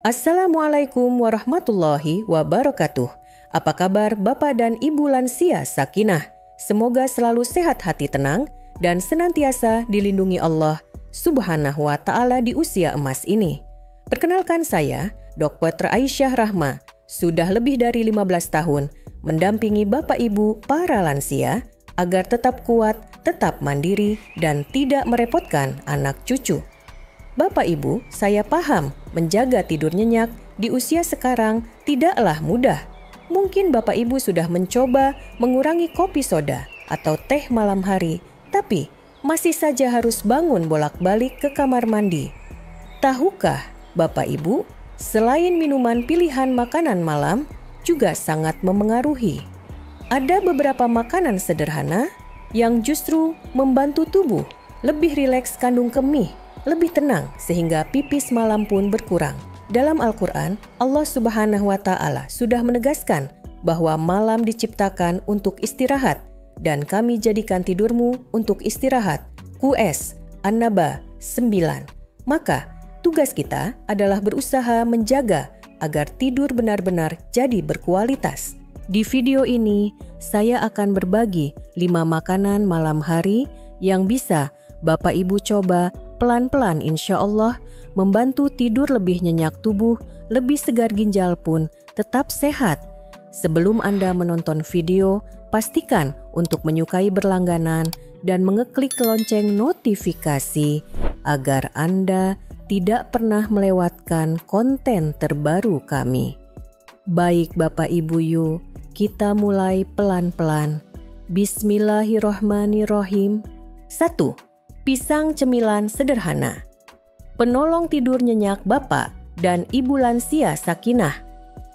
Assalamualaikum warahmatullahi wabarakatuh. Apa kabar Bapak dan Ibu lansia sakinah? Semoga selalu sehat hati tenang dan senantiasa dilindungi Allah Subhanahu wa Ta'ala di usia emas ini. Perkenalkan saya, Dr. Aisyah Rahma, sudah lebih dari 15 tahun mendampingi Bapak Ibu para lansia agar tetap kuat, tetap mandiri, dan tidak merepotkan anak cucu. Bapak Ibu, saya paham menjaga tidur nyenyak di usia sekarang tidaklah mudah. Mungkin Bapak Ibu sudah mencoba mengurangi kopi soda atau teh malam hari, tapi masih saja harus bangun bolak-balik ke kamar mandi. Tahukah Bapak Ibu, selain minuman pilihan makanan malam juga sangat memengaruhi. Ada beberapa makanan sederhana yang justru membantu tubuh lebih rileks kandung kemih, lebih tenang sehingga pipis malam pun berkurang. Dalam Al-Quran, Allah Subhanahu wa Ta'ala sudah menegaskan bahwa malam diciptakan untuk istirahat dan kami jadikan tidurmu untuk istirahat. QS An-Naba 9. Maka tugas kita adalah berusaha menjaga agar tidur benar-benar jadi berkualitas. Di video ini, saya akan berbagi 5 makanan malam hari yang bisa Bapak Ibu coba pelan-pelan insya Allah membantu tidur lebih nyenyak tubuh, lebih segar ginjal pun tetap sehat. Sebelum Anda menonton video, pastikan untuk menyukai berlangganan dan mengeklik lonceng notifikasi agar Anda tidak pernah melewatkan konten terbaru kami. Baik Bapak Ibu yuk, kita mulai pelan-pelan. Bismillahirrohmanirrohim. 1. Pisang cemilan sederhana. Penolong tidur nyenyak Bapak dan Ibu lansia sakinah.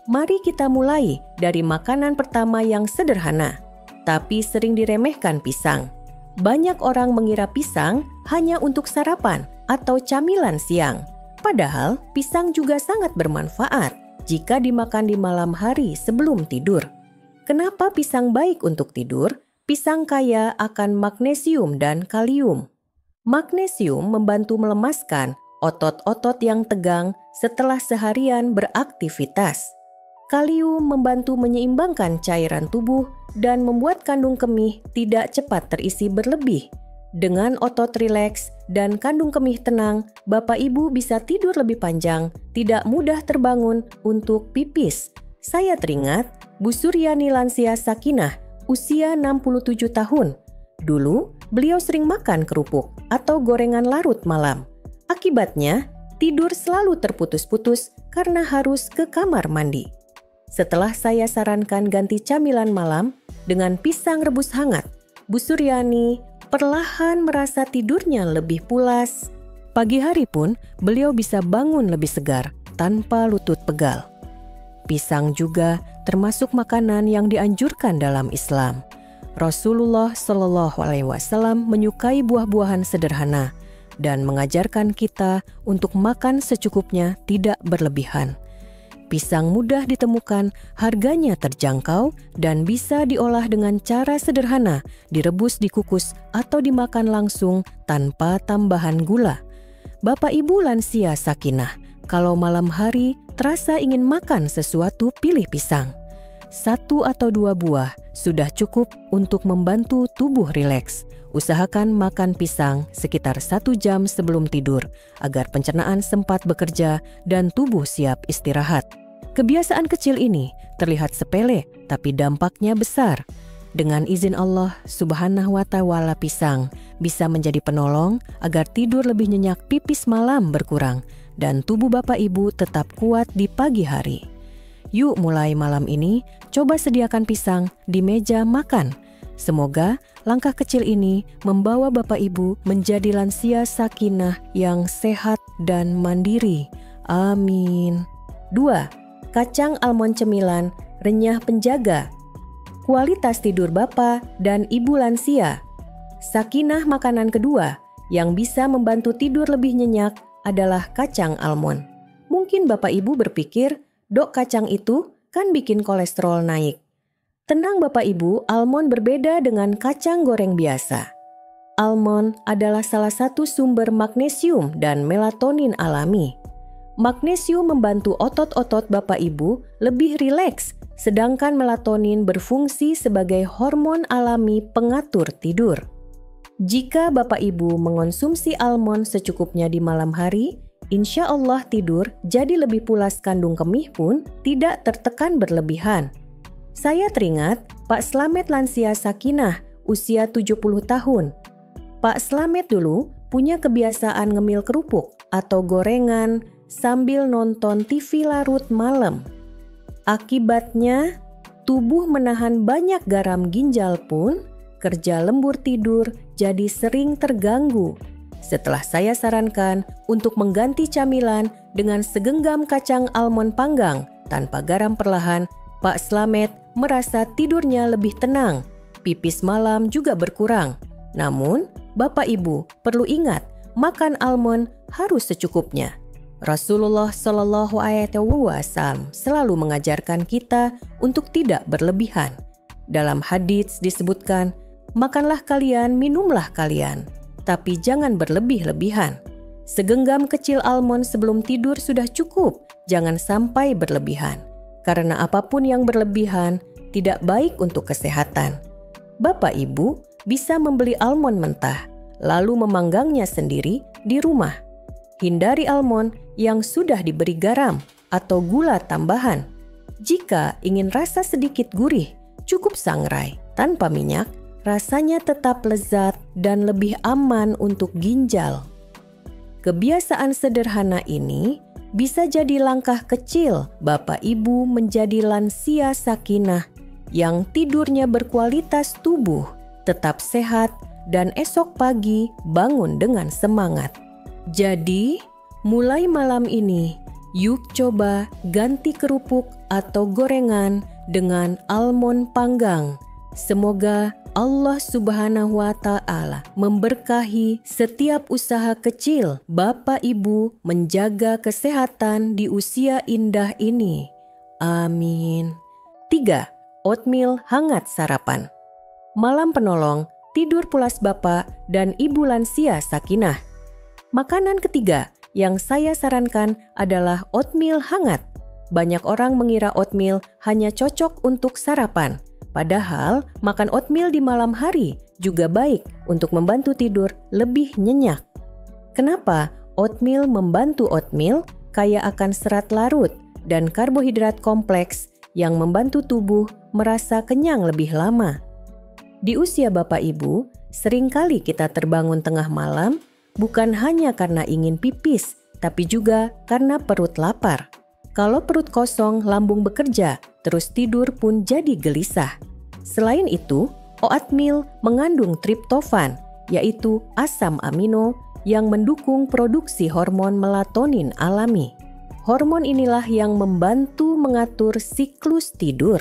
Mari kita mulai dari makanan pertama yang sederhana, tapi sering diremehkan pisang. Banyak orang mengira pisang hanya untuk sarapan atau camilan siang. Padahal pisang juga sangat bermanfaat jika dimakan di malam hari sebelum tidur. Kenapa pisang baik untuk tidur? Pisang kaya akan magnesium dan kalium. Magnesium membantu melemaskan otot-otot yang tegang setelah seharian beraktivitas. Kalium membantu menyeimbangkan cairan tubuh dan membuat kandung kemih tidak cepat terisi berlebih. Dengan otot rileks dan kandung kemih tenang, Bapak Ibu bisa tidur lebih panjang, tidak mudah terbangun untuk pipis. Saya teringat Bu Suryani lansia sakinah, usia 67 tahun. Dulu, beliau sering makan kerupuk atau gorengan larut malam. Akibatnya, tidur selalu terputus-putus karena harus ke kamar mandi. Setelah saya sarankan ganti camilan malam dengan pisang rebus hangat, Bu Suryani perlahan merasa tidurnya lebih pulas. Pagi hari pun, beliau bisa bangun lebih segar tanpa lutut pegal. Pisang juga termasuk makanan yang dianjurkan dalam Islam. Rasulullah Shallallahu Alaihi Wasallam menyukai buah-buahan sederhana dan mengajarkan kita untuk makan secukupnya, tidak berlebihan. Pisang mudah ditemukan, harganya terjangkau, dan bisa diolah dengan cara sederhana, direbus, dikukus, atau dimakan langsung tanpa tambahan gula. Bapak Ibu lansia sakinah, kalau malam hari terasa ingin makan sesuatu, pilih pisang. 1 atau 2 buah sudah cukup untuk membantu tubuh rileks. Usahakan makan pisang sekitar 1 jam sebelum tidur agar pencernaan sempat bekerja dan tubuh siap istirahat. Kebiasaan kecil ini terlihat sepele tapi dampaknya besar. Dengan izin Allah Subhanahu wa Ta'ala, pisang bisa menjadi penolong agar tidur lebih nyenyak, pipis malam berkurang, dan tubuh Bapak Ibu tetap kuat di pagi hari. Yuk mulai malam ini, coba sediakan pisang di meja makan. Semoga langkah kecil ini membawa Bapak Ibu menjadi lansia sakinah yang sehat dan mandiri. Amin. 2. Kacang almond cemilan renyah penjaga kualitas tidur Bapak dan Ibu lansia. Sakinah makanan kedua yang bisa membantu tidur lebih nyenyak adalah kacang almond. Mungkin Bapak Ibu berpikir, "Dok, kacang itu kan bikin kolesterol naik." Tenang Bapak Ibu, almond berbeda dengan kacang goreng biasa. Almond adalah salah satu sumber magnesium dan melatonin alami. Magnesium membantu otot-otot Bapak Ibu lebih rileks, sedangkan melatonin berfungsi sebagai hormon alami pengatur tidur. Jika Bapak Ibu mengonsumsi almond secukupnya di malam hari, insya Allah tidur jadi lebih pulas, kandung kemih pun tidak tertekan berlebihan. Saya teringat Pak Slamet Lansia Sakinah, usia 70 tahun. Pak Slamet dulu punya kebiasaan ngemil kerupuk atau gorengan sambil nonton TV larut malam. Akibatnya, tubuh menahan banyak garam ginjal pun kerja lembur tidur jadi sering terganggu. Setelah saya sarankan untuk mengganti camilan dengan segenggam kacang almond panggang tanpa garam perlahan, Pak Slamet merasa tidurnya lebih tenang. Pipis malam juga berkurang. Namun, Bapak Ibu perlu ingat, makan almond harus secukupnya. Rasulullah Shallallahu Alaihi Wasallam selalu mengajarkan kita untuk tidak berlebihan. Dalam hadits disebutkan, makanlah kalian, minumlah kalian, tapi jangan berlebih-lebihan. Segenggam kecil almond sebelum tidur sudah cukup, jangan sampai berlebihan. Karena apapun yang berlebihan tidak baik untuk kesehatan. Bapak Ibu bisa membeli almond mentah, lalu memanggangnya sendiri di rumah. Hindari almond yang sudah diberi garam atau gula tambahan. Jika ingin rasa sedikit gurih, cukup sangrai tanpa minyak, rasanya tetap lezat dan lebih aman untuk ginjal. Kebiasaan sederhana ini bisa jadi langkah kecil Bapak Ibu menjadi lansia sakinah yang tidurnya berkualitas tubuh, tetap sehat, dan esok pagi bangun dengan semangat. Jadi, mulai malam ini, yuk coba ganti kerupuk atau gorengan dengan almond panggang. Semoga Allah Subhanahu wa Ta'ala memberkahi setiap usaha kecil Bapak Ibu menjaga kesehatan di usia indah ini. Amin. 3. Oatmeal hangat sarapan. Malam penolong tidur pulas Bapak dan Ibu lansia sakinah. Makanan ketiga yang saya sarankan adalah oatmeal hangat. Banyak orang mengira oatmeal hanya cocok untuk sarapan. Padahal makan oatmeal di malam hari juga baik untuk membantu tidur lebih nyenyak. Kenapa oatmeal membantu? Oatmeal kaya akan serat larut dan karbohidrat kompleks yang membantu tubuh merasa kenyang lebih lama. Di usia Bapak Ibu, seringkali kita terbangun tengah malam bukan hanya karena ingin pipis, tapi juga karena perut lapar. Kalau perut kosong, lambung bekerja, terus tidur pun jadi gelisah. Selain itu, oatmeal mengandung triptofan, yaitu asam amino yang mendukung produksi hormon melatonin alami. Hormon inilah yang membantu mengatur siklus tidur.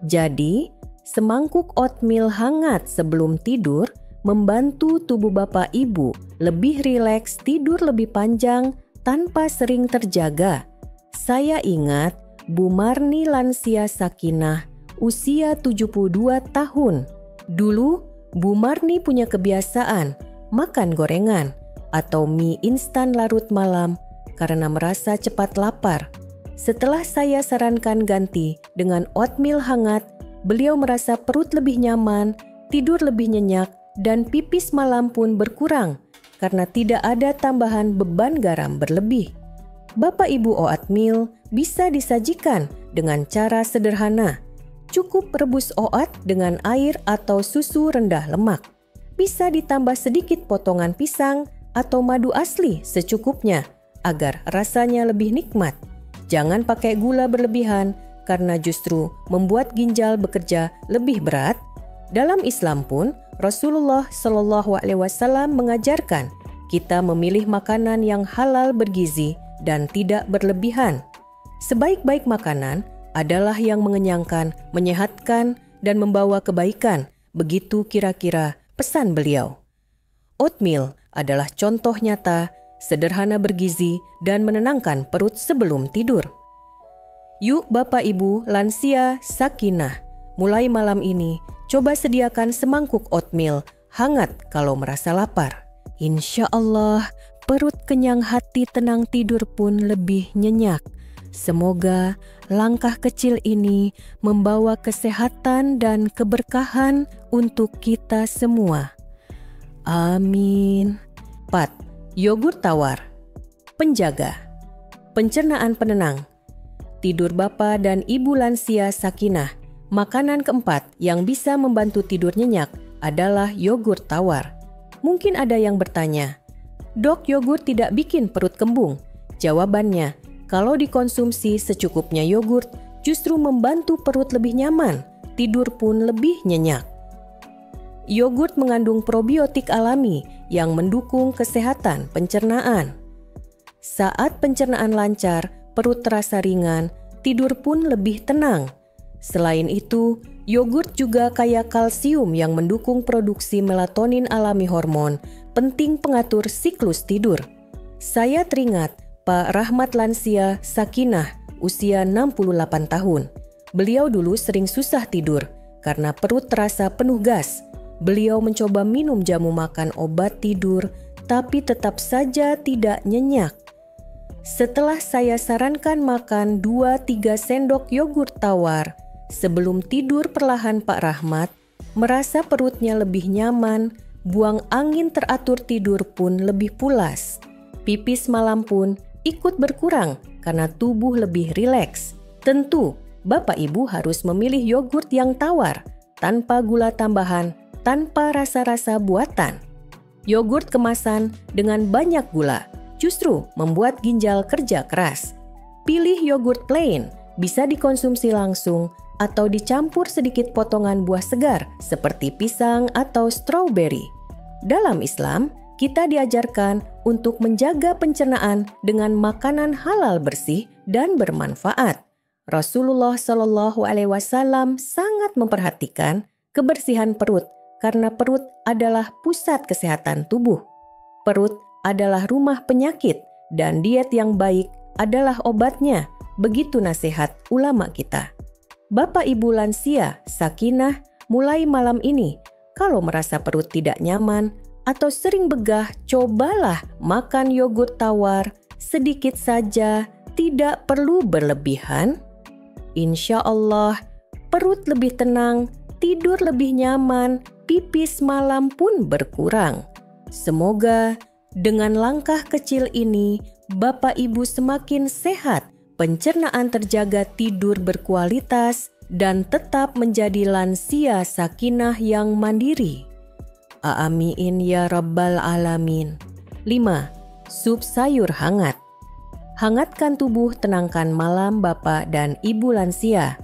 Jadi, semangkuk oatmeal hangat sebelum tidur membantu tubuh Bapak Ibu lebih rileks, tidur lebih panjang tanpa sering terjaga. Saya ingat Bu Marni Lansia Sakinah usia 72 tahun. Dulu Bu Marni punya kebiasaan makan gorengan atau mie instan larut malam karena merasa cepat lapar. Setelah saya sarankan ganti dengan oatmeal hangat, beliau merasa perut lebih nyaman, tidur lebih nyenyak, dan pipis malam pun berkurang karena tidak ada tambahan beban garam berlebih. Bapak Ibu, oatmeal bisa disajikan dengan cara sederhana. Cukup rebus oat dengan air atau susu rendah lemak. Bisa ditambah sedikit potongan pisang atau madu asli secukupnya agar rasanya lebih nikmat. Jangan pakai gula berlebihan karena justru membuat ginjal bekerja lebih berat. Dalam Islam pun Rasulullah Shallallahu Alaihi Wasallam mengajarkan kita memilih makanan yang halal bergizi dan tidak berlebihan. Sebaik-baik makanan adalah yang mengenyangkan, menyehatkan, dan membawa kebaikan. Begitu kira-kira pesan beliau. Oatmeal adalah contoh nyata, sederhana bergizi, dan menenangkan perut sebelum tidur. Yuk Bapak Ibu lansia sakinah, mulai malam ini coba sediakan semangkuk oatmeal hangat kalau merasa lapar. Insya Allah perut kenyang, hati tenang, tidur pun lebih nyenyak. Semoga langkah kecil ini membawa kesehatan dan keberkahan untuk kita semua. Amin. 4. Yogurt tawar. Penjaga. Pencernaan penenang. Tidur bapa dan ibu lansia sakinah. Makanan keempat yang bisa membantu tidur nyenyak adalah yogurt tawar. Mungkin ada yang bertanya, "Dok, yogurt tidak bikin perut kembung?" Jawabannya, kalau dikonsumsi secukupnya yogurt justru membantu perut lebih nyaman, tidur pun lebih nyenyak. Yogurt mengandung probiotik alami yang mendukung kesehatan pencernaan. Saat pencernaan lancar, perut terasa ringan, tidur pun lebih tenang. Selain itu, yogurt juga kaya kalsium yang mendukung produksi melatonin alami, hormon penting pengatur siklus tidur. Saya teringat Pak Rahmat Lansia Sakinah, usia 68 tahun. Beliau dulu sering susah tidur karena perut terasa penuh gas. Beliau mencoba minum jamu makan obat tidur, tapi tetap saja tidak nyenyak. Setelah saya sarankan makan 2-3 sendok yogurt tawar sebelum tidur perlahan, Pak Rahmat merasa perutnya lebih nyaman, buang angin teratur, tidur pun lebih pulas. Pipis malam pun ikut berkurang karena tubuh lebih rileks. Tentu, Bapak Ibu harus memilih yogurt yang tawar, tanpa gula tambahan, tanpa rasa-rasa buatan. Yogurt kemasan dengan banyak gula justru membuat ginjal kerja keras. Pilih yogurt plain, bisa dikonsumsi langsung atau dicampur sedikit potongan buah segar seperti pisang atau stroberi. Dalam Islam, kita diajarkan untuk menjaga pencernaan dengan makanan halal, bersih dan bermanfaat. Rasulullah Shallallahu Alaihi Wasallam sangat memperhatikan kebersihan perut karena perut adalah pusat kesehatan tubuh. Perut adalah rumah penyakit dan diet yang baik adalah obatnya. Begitu nasihat ulama kita. Bapak Ibu lansia sakinah, mulai malam ini kalau merasa perut tidak nyaman atau sering begah, cobalah makan yogurt tawar sedikit saja, tidak perlu berlebihan. Insya Allah perut lebih tenang, tidur lebih nyaman, pipis malam pun berkurang. Semoga dengan langkah kecil ini Bapak Ibu semakin sehat, pencernaan terjaga, tidur berkualitas, dan tetap menjadi lansia sakinah yang mandiri. Amin ya Rabbal Alamin. 5. Sup sayur hangat. Hangatkan tubuh, tenangkan malam Bapak dan Ibu lansia.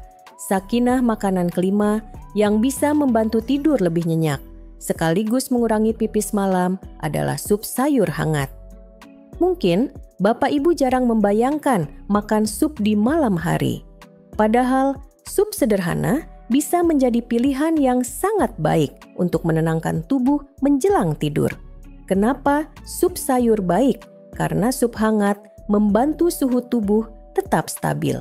Sakinah makanan kelima yang bisa membantu tidur lebih nyenyak, sekaligus mengurangi pipis malam adalah sup sayur hangat. Mungkin Bapak Ibu jarang membayangkan makan sup di malam hari. Padahal sup sederhana bisa menjadi pilihan yang sangat baik untuk menenangkan tubuh menjelang tidur. Kenapa sup sayur baik? Karena sup hangat membantu suhu tubuh tetap stabil.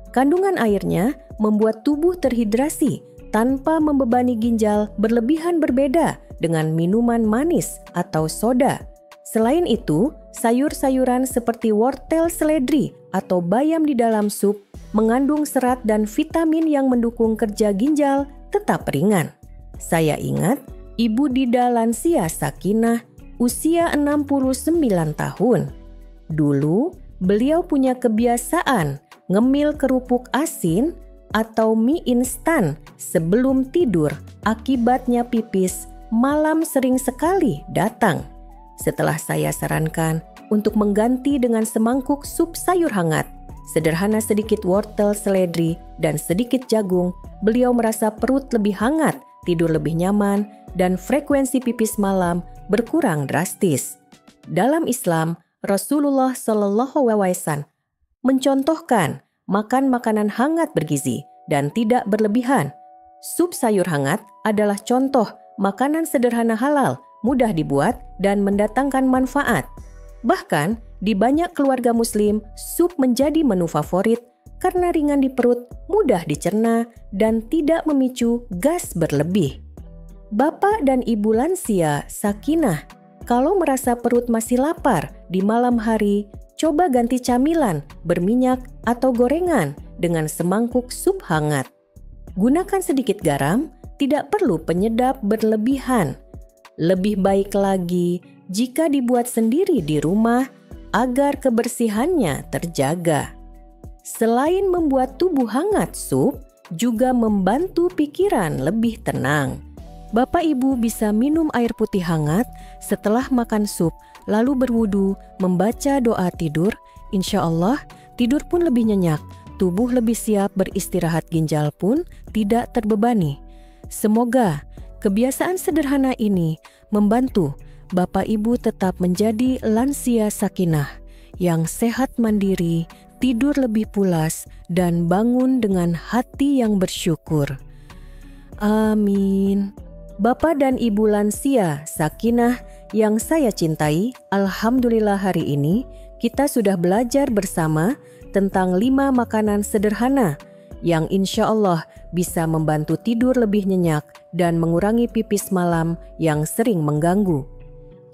Kandungan airnya membuat tubuh terhidrasi tanpa membebani ginjal berlebihan, berbeda dengan minuman manis atau soda. Selain itu, sayur-sayuran seperti wortel, seledri, atau bayam di dalam sup mengandung serat dan vitamin yang mendukung kerja ginjal tetap ringan. Saya ingat Ibu Dida lansia sakinah usia 69 tahun. Dulu beliau punya kebiasaan ngemil kerupuk asin atau mie instan sebelum tidur. Akibatnya pipis malam sering sekali datang. Setelah saya sarankan untuk mengganti dengan semangkuk sup sayur hangat, sederhana sedikit wortel, seledri, dan sedikit jagung, beliau merasa perut lebih hangat, tidur lebih nyaman, dan frekuensi pipis malam berkurang drastis. Dalam Islam, Rasulullah Shallallahu Alaihi Wasallam mencontohkan makan makanan hangat bergizi dan tidak berlebihan. Sup sayur hangat adalah contoh makanan sederhana halal, mudah dibuat dan mendatangkan manfaat. Bahkan di banyak keluarga muslim, sup menjadi menu favorit karena ringan di perut, mudah dicerna, dan tidak memicu gas berlebih. Bapak dan Ibu lansia sakinah, kalau merasa perut masih lapar di malam hari, coba ganti camilan berminyak atau gorengan dengan semangkuk sup hangat. Gunakan sedikit garam, tidak perlu penyedap berlebihan. Lebih baik lagi jika dibuat sendiri di rumah agar kebersihannya terjaga. Selain membuat tubuh hangat, sup juga membantu pikiran lebih tenang. Bapak Ibu bisa minum air putih hangat setelah makan sup, lalu berwudu, membaca doa tidur. Insya Allah, tidur pun lebih nyenyak, tubuh lebih siap beristirahat, ginjal pun tidak terbebani. Semoga kebiasaan sederhana ini membantu Bapak Ibu tetap menjadi lansia sakinah yang sehat mandiri, tidur lebih pulas, dan bangun dengan hati yang bersyukur. Amin. Bapak dan Ibu lansia sakinah yang saya cintai, alhamdulillah hari ini kita sudah belajar bersama tentang 5 makanan sederhana yang insya Allah bisa membantu tidur lebih nyenyak dan mengurangi pipis malam yang sering mengganggu.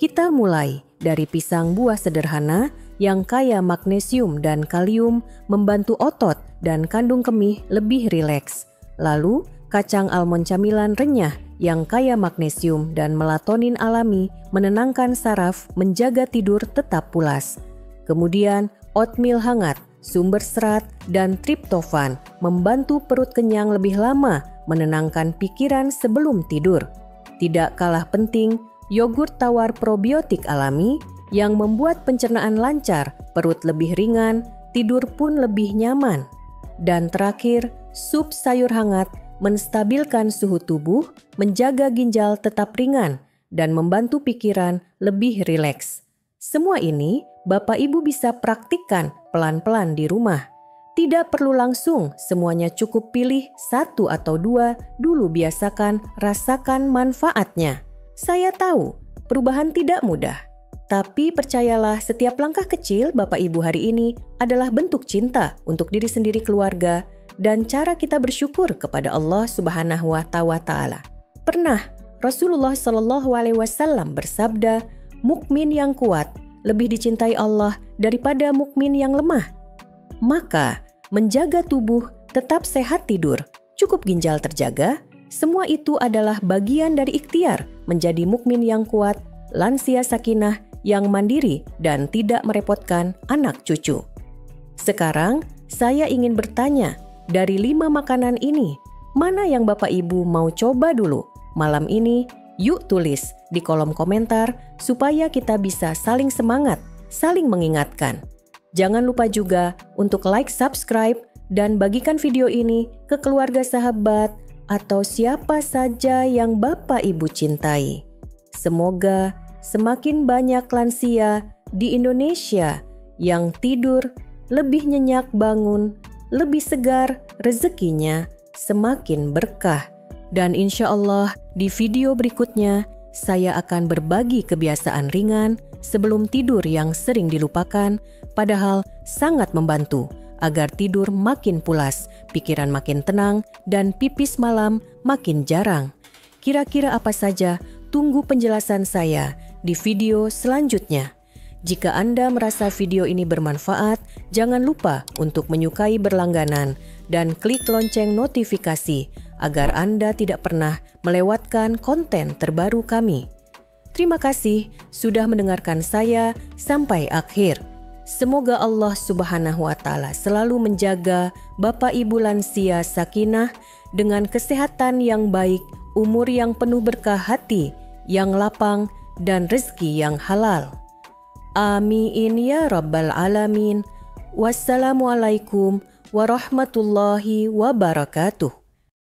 Kita mulai dari pisang buah sederhana yang kaya magnesium dan kalium, membantu otot dan kandung kemih lebih rileks. Lalu, kacang almond camilan renyah yang kaya magnesium dan melatonin alami, menenangkan saraf, menjaga tidur tetap pulas. Kemudian, oatmeal hangat, sumber serat dan triptofan, membantu perut kenyang lebih lama, menenangkan pikiran sebelum tidur. Tidak kalah penting, yogurt tawar probiotik alami yang membuat pencernaan lancar, perut lebih ringan, tidur pun lebih nyaman. Dan terakhir, sup sayur hangat menstabilkan suhu tubuh, menjaga ginjal tetap ringan, dan membantu pikiran lebih rileks. Semua ini Bapak Ibu bisa praktikkan pelan-pelan di rumah. Tidak perlu langsung, semuanya cukup pilih 1 atau 2, dulu biasakan, rasakan manfaatnya. Saya tahu, perubahan tidak mudah. Tapi percayalah, setiap langkah kecil Bapak Ibu hari ini adalah bentuk cinta untuk diri sendiri, keluarga, dan cara kita bersyukur kepada Allah Subhanahu wa Ta'ala. Pernah Rasulullah SAW bersabda, mukmin yang kuat lebih dicintai Allah daripada mukmin yang lemah. Maka, menjaga tubuh, tetap sehat tidur, cukup ginjal terjaga, semua itu adalah bagian dari ikhtiar menjadi mukmin yang kuat, lansia sakinah, yang mandiri dan tidak merepotkan anak cucu. Sekarang, saya ingin bertanya, dari 5 makanan ini, mana yang Bapak Ibu mau coba dulu malam ini? Yuk tulis di kolom komentar supaya kita bisa saling semangat, saling mengingatkan. Jangan lupa juga untuk like, subscribe, dan bagikan video ini ke keluarga, sahabat, atau siapa saja yang Bapak Ibu cintai. Semoga semakin banyak lansia di Indonesia yang tidur lebih nyenyak, bangun lebih segar, rezekinya semakin berkah. Dan insya Allah di video berikutnya saya akan berbagi kebiasaan ringan sebelum tidur yang sering dilupakan, padahal sangat membantu agar tidur makin pulas, pikiran makin tenang, dan pipis malam makin jarang. Kira-kira apa saja? Tunggu penjelasan saya di video selanjutnya. Jika Anda merasa video ini bermanfaat, jangan lupa untuk menyukai berlangganan dan klik lonceng notifikasi agar Anda tidak pernah melewatkan konten terbaru kami. Terima kasih sudah mendengarkan saya sampai akhir. Semoga Allah Subhanahu wa Ta'ala selalu menjaga Bapak Ibu lansia sakinah dengan kesehatan yang baik, umur yang penuh berkah, hati yang lapang, dan rezeki yang halal. Amin ya Rabbal Alamin. Wassalamualaikum warahmatullahi wabarakatuh.